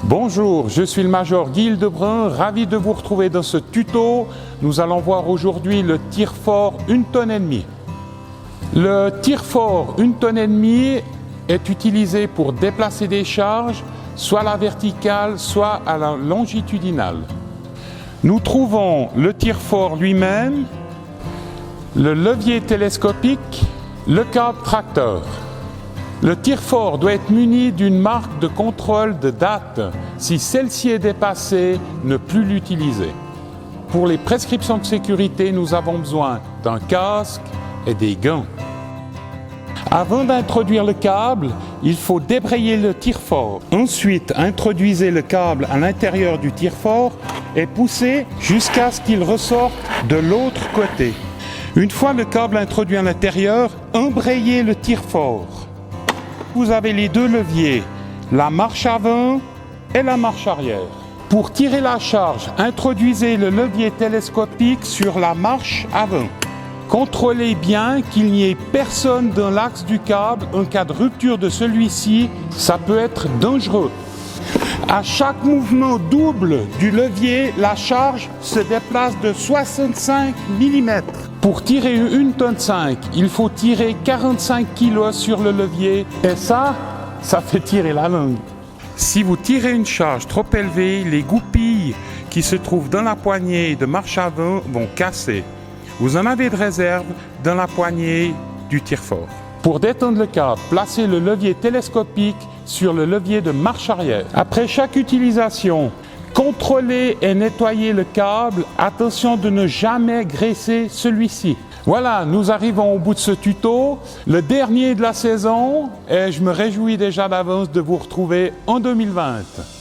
Bonjour, je suis le Major Guy Hildebrun, ravi de vous retrouver dans ce tuto. Nous allons voir aujourd'hui le tire-fort 1,5 tonnes. Le tire-fort 1,5 tonnes est utilisé pour déplacer des charges, soit à la verticale, soit à la longitudinale. Nous trouvons le tire-fort lui-même, le levier télescopique, le câble tracteur. Le tire-fort doit être muni d'une marque de contrôle de date. Si celle-ci est dépassée, ne plus l'utiliser. Pour les prescriptions de sécurité, nous avons besoin d'un casque et des gants. Avant d'introduire le câble, il faut débrayer le tire-fort. Ensuite, introduisez le câble à l'intérieur du tire-fort et poussez jusqu'à ce qu'il ressorte de l'autre côté. Une fois le câble introduit à l'intérieur, embrayez le tire-fort. Vous avez les deux leviers, la marche avant et la marche arrière. Pour tirer la charge, introduisez le levier télescopique sur la marche avant. Contrôlez bien qu'il n'y ait personne dans l'axe du câble. En cas de rupture de celui-ci, ça peut être dangereux. À chaque mouvement double du levier, la charge se déplace de 65 mm. Pour tirer 1,5 tonnes, il faut tirer 45 kg sur le levier et ça fait tirer la langue. Si vous tirez une charge trop élevée, les goupilles qui se trouvent dans la poignée de marche avant vont casser. Vous en avez de réserve dans la poignée du tire-fort. Pour détendre le câble, placez le levier télescopique sur le levier de marche arrière. Après chaque utilisation, contrôlez et nettoyez le câble. Attention de ne jamais graisser celui-ci. Voilà, nous arrivons au bout de ce tuto, le dernier de la saison, et je me réjouis déjà d'avance de vous retrouver en 2020.